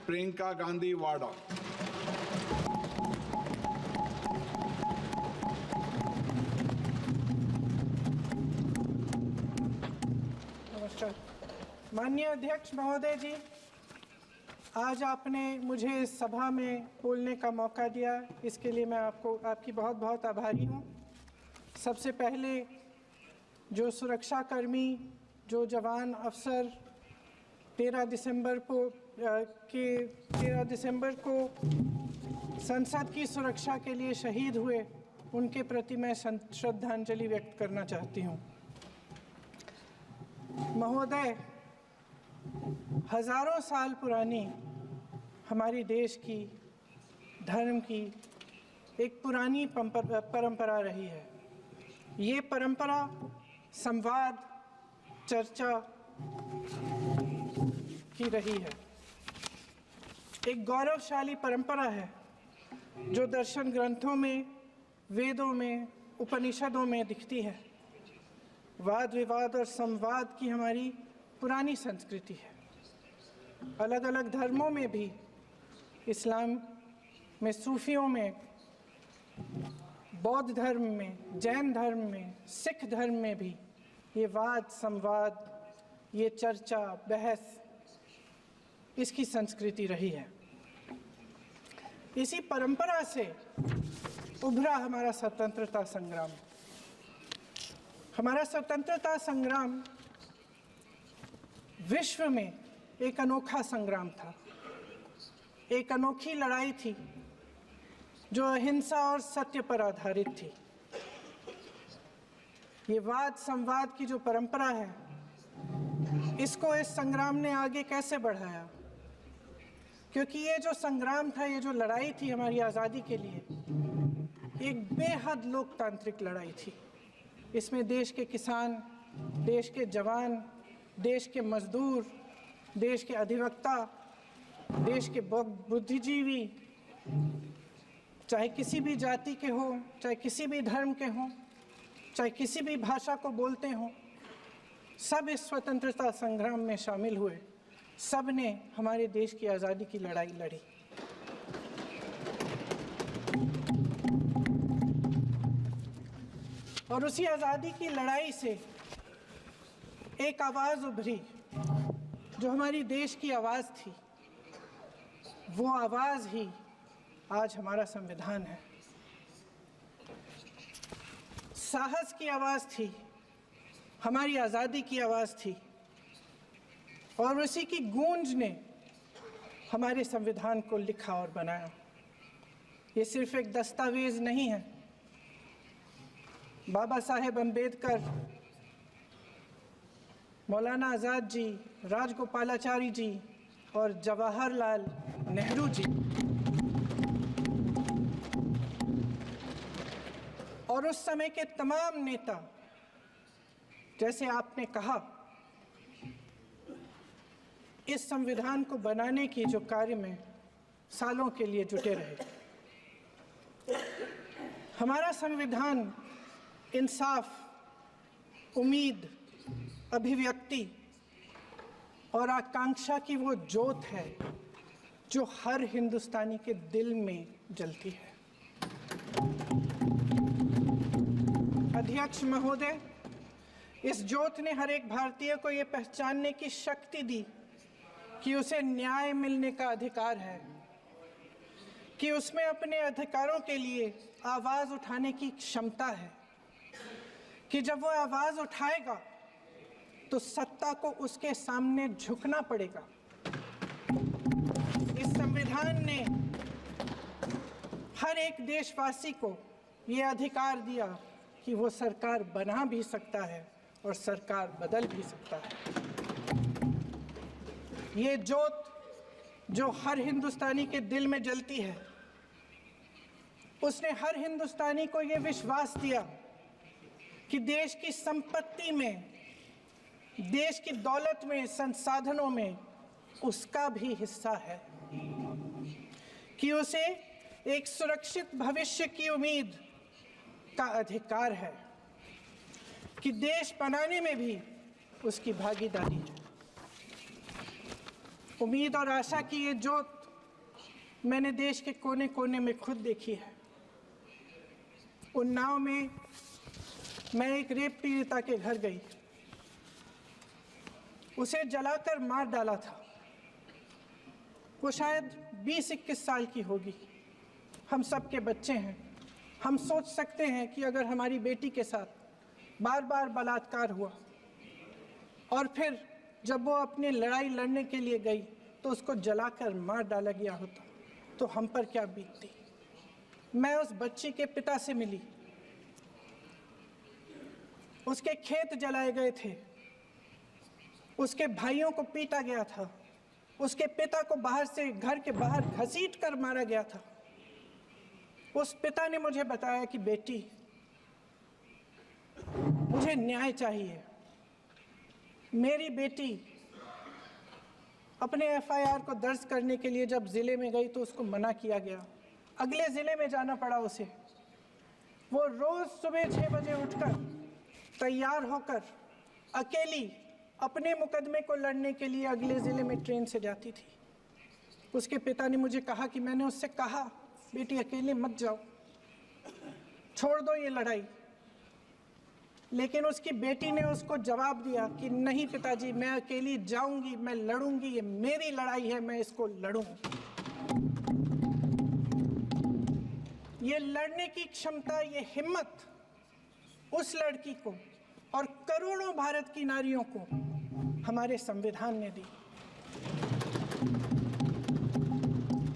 प्रियंका गांधी वाड़ा। नमस्कार। माननीय अध्यक्ष महोदय जी, आज आपने मुझे इस सभा में बोलने का मौका दिया, इसके लिए मैं आपकी बहुत बहुत आभारी हूँ। सबसे पहले जो सुरक्षाकर्मी, जो जवान अफसर 13 दिसंबर को संसद की सुरक्षा के लिए शहीद हुए, उनके प्रति मैं श्रद्धांजलि व्यक्त करना चाहती हूँ। महोदय, हजारों साल पुरानी हमारी देश की, धर्म की एक पुरानी परंपरा रही है। ये परंपरा संवाद, चर्चा की रही है। एक गौरवशाली परंपरा है जो दर्शन ग्रंथों में, वेदों में, उपनिषदों में दिखती है। वाद विवाद और संवाद की हमारी पुरानी संस्कृति है। अलग अलग धर्मों में भी, इस्लाम में, सूफियों में, बौद्ध धर्म में, जैन धर्म में, सिख धर्म में भी ये वाद संवाद, ये चर्चा बहस, इसकी संस्कृति रही है। इसी परंपरा से उभरा हमारा स्वतंत्रता संग्राम। हमारा स्वतंत्रता संग्राम विश्व में एक अनोखा संग्राम था, एक अनोखी लड़ाई थी जो अहिंसा और सत्य पर आधारित थी। ये वाद संवाद की जो परंपरा है, इसको इस संग्राम ने आगे कैसे बढ़ाया? क्योंकि ये जो संग्राम था, ये जो लड़ाई थी हमारी आज़ादी के लिए, एक बेहद लोकतांत्रिक लड़ाई थी। इसमें देश के किसान, देश के जवान, देश के मजदूर, देश के अधिवक्ता, देश के बुद्धिजीवी, चाहे किसी भी जाति के हों, चाहे किसी भी धर्म के हों, चाहे किसी भी भाषा को बोलते हों, सब इस स्वतंत्रता संग्राम में शामिल हुए। सब ने हमारे देश की आज़ादी की लड़ाई लड़ी। और उसी आज़ादी की लड़ाई से एक आवाज़ उभरी जो हमारी देश की आवाज़ थी। वो आवाज़ ही आज हमारा संविधान है। साहस की आवाज़ थी, हमारी आज़ादी की आवाज़ थी, और उसी की गूंज ने हमारे संविधान को लिखा और बनाया। ये सिर्फ एक दस्तावेज नहीं है। बाबा साहेब अम्बेडकर, मौलाना आज़ाद जी, राजगोपालाचारी जी और जवाहरलाल नेहरू जी और उस समय के तमाम नेता, जैसे आपने कहा, इस संविधान को बनाने की जो कार्य में सालों के लिए जुटे रहे। हमारा संविधान इंसाफ, उम्मीद, अभिव्यक्ति और आकांक्षा की वो ज्योत है जो हर हिंदुस्तानी के दिल में जलती है। अध्यक्ष महोदय, इस ज्योत ने हर एक भारतीय को ये पहचानने की शक्ति दी कि उसे न्याय मिलने का अधिकार है, कि उसमें अपने अधिकारों के लिए आवाज़ उठाने की क्षमता है, कि जब वो आवाज़ उठाएगा तो सत्ता को उसके सामने झुकना पड़ेगा। इस संविधान ने हर एक देशवासी को ये अधिकार दिया कि वो सरकार बना भी सकता है और सरकार बदल भी सकता है। ये ज्योत जो हर हिंदुस्तानी के दिल में जलती है, उसने हर हिंदुस्तानी को ये विश्वास दिया कि देश की संपत्ति में, देश की दौलत में, संसाधनों में उसका भी हिस्सा है, कि उसे एक सुरक्षित भविष्य की उम्मीद का अधिकार है, कि देश बनाने में भी उसकी भागीदारी है। उम्मीद और आशा की ये ज्योत मैंने देश के कोने कोने में खुद देखी है। उन्नाव में मैं एक रेप पीड़िता के घर गई, उसे जलाकर मार डाला था। वो शायद 20-21 साल की होगी। हम सब के बच्चे हैं। हम सोच सकते हैं कि अगर हमारी बेटी के साथ बार बार बलात्कार हुआ और फिर जब वो अपनी लड़ाई लड़ने के लिए गई तो उसको जलाकर मार डाला गया होता तो हम पर क्या बीतती। मैं उस बच्ची के पिता से मिली। उसके खेत जलाए गए थे, उसके भाइयों को पीटा गया था, उसके पिता को बाहर से घर के बाहर घसीट कर मारा गया था। उस पिता ने मुझे बताया कि बेटी, मुझे न्याय चाहिए। मेरी बेटी अपने एफआईआर को दर्ज करने के लिए जब ज़िले में गई तो उसको मना किया गया। अगले ज़िले में जाना पड़ा उसे। वो रोज़ सुबह 6 बजे उठकर तैयार होकर अकेली अपने मुकदमे को लड़ने के लिए अगले ज़िले में ट्रेन से जाती थी। उसके पिता ने मुझे कहा कि मैंने उससे कहा, बेटी अकेले मत जाओ, छोड़ दो ये लड़ाई। लेकिन उसकी बेटी ने उसको जवाब दिया कि नहीं पिताजी, मैं अकेली जाऊंगी, मैं लड़ूंगी, ये मेरी लड़ाई है, मैं इसको लड़ूंगी। ये लड़ने की क्षमता, ये हिम्मत उस लड़की को और करोड़ों भारत की नारियों को हमारे संविधान ने दी।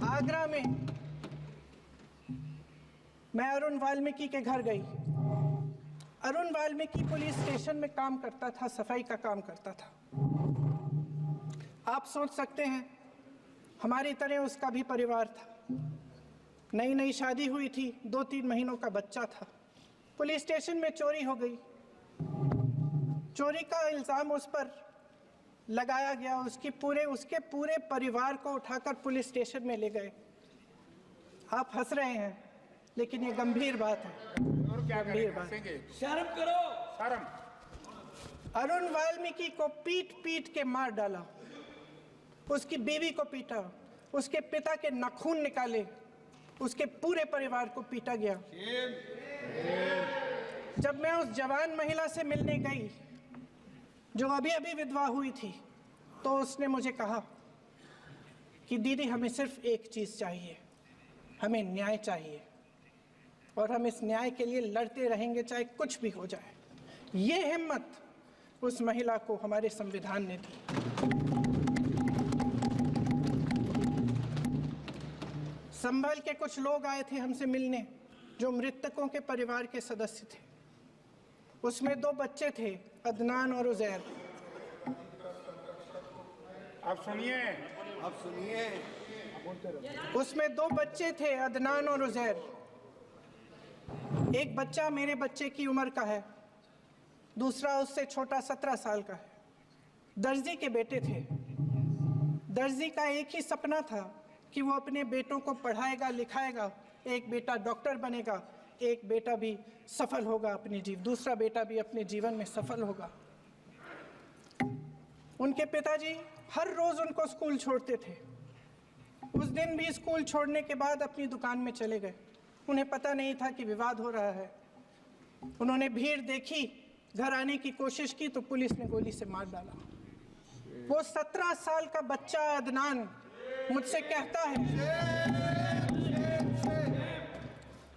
आगरा में मैं अरुण वाल्मीकि के घर गई। अरुण वाल्मीकि पुलिस स्टेशन में काम करता था, सफाई का काम करता था। आप सोच सकते हैं हमारी तरह उसका भी परिवार था। नई नई शादी हुई थी, 2-3 महीनों का बच्चा था। पुलिस स्टेशन में चोरी हो गई। चोरी का इल्ज़ाम उस पर लगाया गया। उसके पूरे परिवार को उठाकर पुलिस स्टेशन में ले गए। आप हंस रहे हैं, लेकिन ये गंभीर बात है। गंभीर बात। शर्म करो, शर्म। अरुण वाल्मीकि को पीट पीट के मार डाला, उसकी बीवी को पीटा, उसके पिता के नाखून निकाले, उसके पूरे परिवार को पीटा गया। जब मैं उस जवान महिला से मिलने गई जो अभी अभी विधवा हुई थी, तो उसने मुझे कहा कि दीदी, हमें सिर्फ एक चीज़ चाहिए, हमें न्याय चाहिए और हम इस न्याय के लिए लड़ते रहेंगे, चाहे कुछ भी हो जाए। ये हिम्मत उस महिला को हमारे संविधान ने दी। संभल के कुछ लोग आए थे हमसे मिलने जो मृतकों के परिवार के सदस्य थे। उसमें 2 बच्चे थे, अदनान और उजैर। आप सुनिए। उसमें 2 बच्चे थे, अदनान और उजैर। एक बच्चा मेरे बच्चे की उम्र का है, दूसरा उससे छोटा 17 साल का है। दर्जी के बेटे थे। दर्जी का एक ही सपना था कि वो अपने बेटों को पढ़ाएगा, लिखाएगा। एक बेटा डॉक्टर बनेगा, एक बेटा भी सफल होगा दूसरा बेटा भी अपने जीवन में सफल होगा। उनके पिताजी हर रोज उनको स्कूल छोड़ते थे। उस दिन भी स्कूल छोड़ने के बाद अपनी दुकान में चले गए। उन्हें पता नहीं था कि विवाद हो रहा है। उन्होंने भीड़ देखी, घर आने की कोशिश की तो पुलिस ने गोली से मार डाला। वो 17 साल का बच्चा अदनान मुझसे कहता है,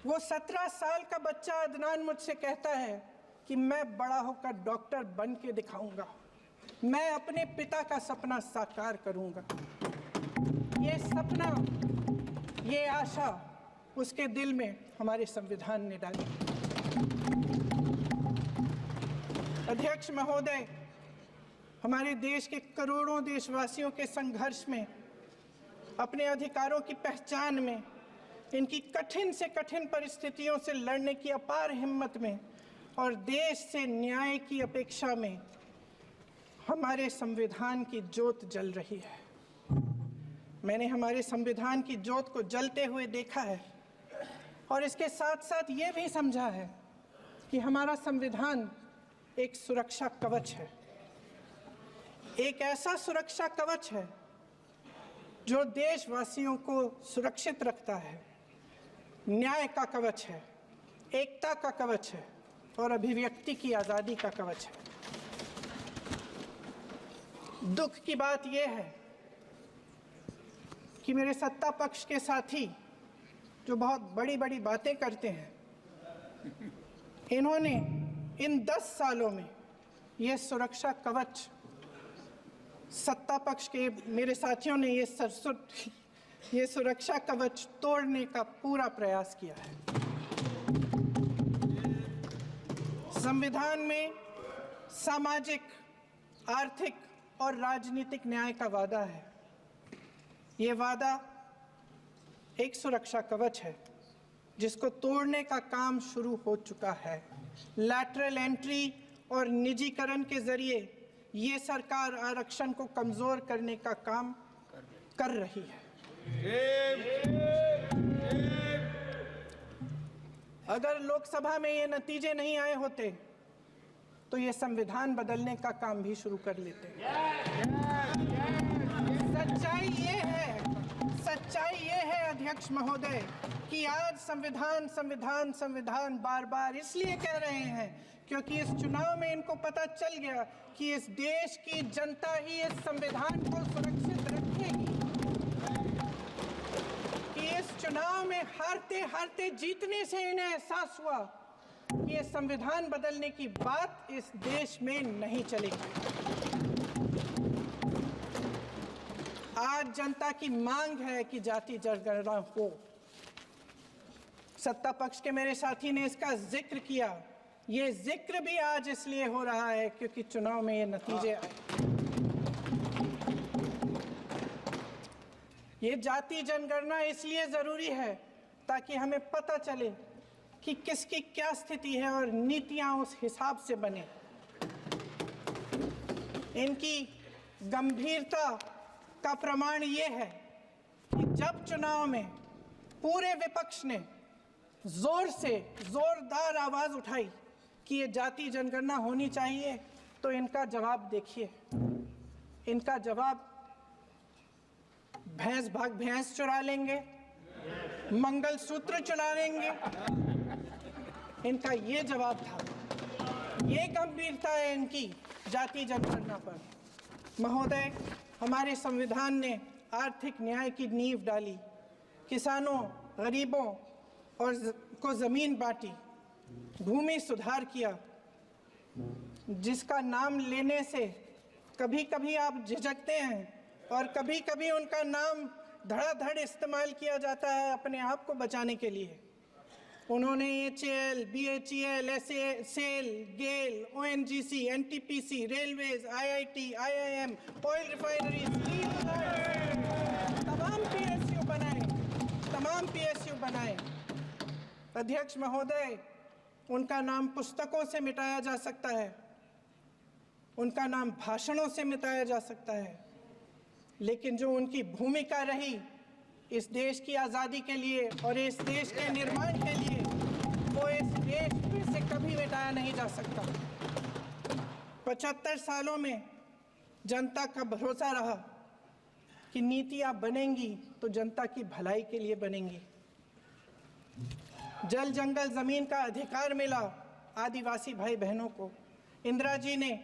वो 17 साल का बच्चा अदनान मुझसे कहता है कि मैं बड़ा होकर डॉक्टर बन के दिखाऊंगा, मैं अपने पिता का सपना साकार करूंगा। ये सपना, ये आशा उसके दिल में हमारे संविधान ने डाली। अध्यक्ष महोदय, हमारे देश के करोड़ों देशवासियों के संघर्ष में, अपने अधिकारों की पहचान में, इनकी कठिन से कठिन परिस्थितियों से लड़ने की अपार हिम्मत में और देश से न्याय की अपेक्षा में हमारे संविधान की ज्योत जल रही है। मैंने हमारे संविधान की ज्योत को जलते हुए देखा है और इसके साथ साथ ये भी समझा है कि हमारा संविधान एक सुरक्षा कवच है। एक ऐसा सुरक्षा कवच है जो देशवासियों को सुरक्षित रखता है, न्याय का कवच है, एकता का कवच है और अभिव्यक्ति की आज़ादी का कवच है। दुख की बात यह है कि मेरे सत्ता पक्ष के साथी जो बहुत बड़ी बड़ी बातें करते हैं, इन्होंने इन 10 सालों में ये सुरक्षा कवच, सत्ता पक्ष के मेरे साथियों ने ये सुरक्षा कवच तोड़ने का पूरा प्रयास किया है। संविधान में सामाजिक, आर्थिक और राजनीतिक न्याय का वादा है। ये वादा एक सुरक्षा कवच है जिसको तोड़ने का काम शुरू हो चुका है। लैटरल एंट्री और निजीकरण के जरिए ये सरकार आरक्षण को कमजोर करने का काम कर रही है। अगर लोकसभा में ये नतीजे नहीं आए होते तो ये संविधान बदलने का काम भी शुरू कर लेते। सच्चाई ये है अध्यक्ष महोदय कि आज संविधान बार बार इसलिए कह रहे हैं क्योंकि इस चुनाव में इनको पता चल गया कि इस देश की जनता ही इस संविधान को सुरक्षित रखेगी, कि इस चुनाव में हारते हारते जीतने से इन्हें एहसास हुआ कि ये संविधान बदलने की बात इस देश में नहीं चलेगी। आज जनता की मांग है कि जाति जनगणना हो। सत्ता पक्ष के मेरे साथी ने इसका जिक्र किया। ये जिक्र भी आज इसलिए हो रहा है क्योंकि चुनाव में ये नतीजे आए। ये जाति जनगणना इसलिए जरूरी है ताकि हमें पता चले कि किसकी क्या स्थिति है और नीतियां उस हिसाब से बने। इनकी गंभीरता का प्रमाण ये है कि जब चुनाव में पूरे विपक्ष ने जोरदार आवाज उठाई कि ये जाति जनगणना होनी चाहिए, तो इनका जवाब देखिए। इनका जवाब भैंस भाग भैंस चुरा लेंगे, मंगलसूत्र चुरा लेंगे, इनका ये जवाब था। ये गंभीरता है इनकी जाति जनगणना पर। महोदय, हमारे संविधान ने आर्थिक न्याय की नींव डाली, किसानों, गरीबों और को जमीन बांटी, भूमि सुधार किया, जिसका नाम लेने से कभी कभी आप झिझकते हैं और कभी कभी उनका नाम धड़ाधड़ इस्तेमाल किया जाता है अपने आप को बचाने के लिए। उन्होंने HAL, BHEL, SAIL, GAIL, ONGC, NTPC, railways, IIT, IIM, oil refineries, तमाम PSU बनाए। अध्यक्ष महोदय, उनका नाम पुस्तकों से मिटाया जा सकता है, उनका नाम भाषणों से मिटाया जा सकता है, लेकिन जो उनकी भूमिका रही इस देश की आज़ादी के लिए और इस देश के निर्माण के लिए, वो इस देश से कभी मिटाया नहीं जा सकता। 75 सालों में जनता का भरोसा रहा कि नीतियाँ बनेंगी तो जनता की भलाई के लिए बनेंगी। जल जंगल जमीन का अधिकार मिला आदिवासी भाई बहनों को। इंदिरा जी ने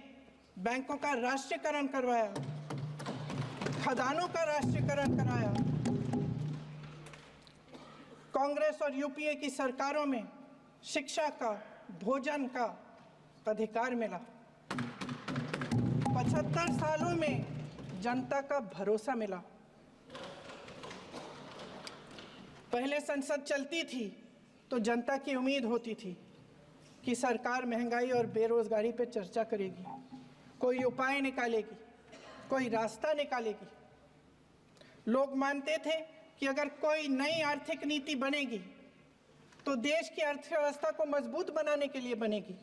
बैंकों का राष्ट्रीयकरण करवाया, खदानों का राष्ट्रीयकरण कराया। कांग्रेस और यूपीए की सरकारों में शिक्षा का, भोजन का अधिकार मिला। 75 सालों में जनता का भरोसा मिला। पहले संसद चलती थी तो जनता की उम्मीद होती थी कि सरकार महंगाई और बेरोजगारी पर चर्चा करेगी, कोई उपाय निकालेगी, कोई रास्ता निकालेगी। लोग मानते थे कि अगर कोई नई आर्थिक नीति बनेगी तो देश की अर्थव्यवस्था को मजबूत बनाने के लिए बनेगी,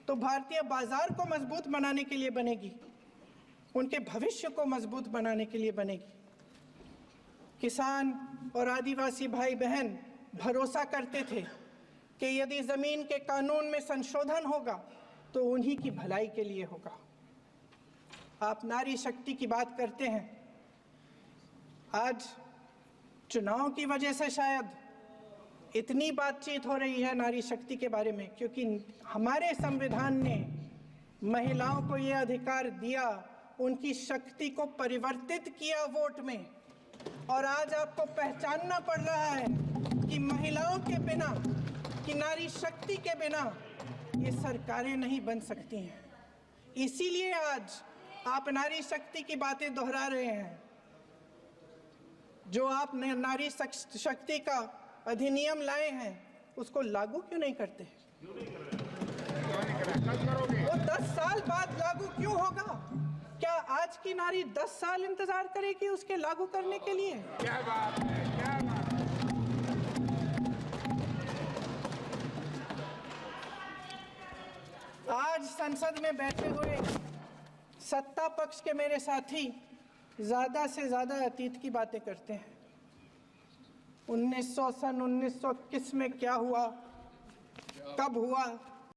तो भारतीय बाजार को मजबूत बनाने के लिए बनेगी, उनके भविष्य को मजबूत बनाने के लिए बनेगी। किसान और आदिवासी भाई बहन भरोसा करते थे कि यदि जमीन के कानून में संशोधन होगा तो उन्हीं की भलाई के लिए होगा। आप नारी शक्ति की बात करते हैं, आज चुनाव की वजह से शायद इतनी बातचीत हो रही है नारी शक्ति के बारे में, क्योंकि हमारे संविधान ने महिलाओं को ये अधिकार दिया, उनकी शक्ति को परिवर्तित किया वोट में। और आज आपको पहचानना पड़ रहा है कि महिलाओं के बिना, कि नारी शक्ति के बिना ये सरकारें नहीं बन सकती हैं। इसीलिए आज आप नारी शक्ति की बातें दोहरा रहे हैं। जो आप नारी शक्ति का अधिनियम लाए हैं उसको लागू क्यों नहीं करते? वो 10 साल बाद लागू क्यों होगा? क्या आज की नारी 10 साल इंतजार करेगी उसके लागू करने के लिए? क्या बात है, क्या बात है। आज संसद में बैठे हुए सत्ता पक्ष के मेरे साथी ज्यादा से ज्यादा अतीत की बातें करते हैं। 1900 सन 1921 में क्या हुआ, कब हुआ,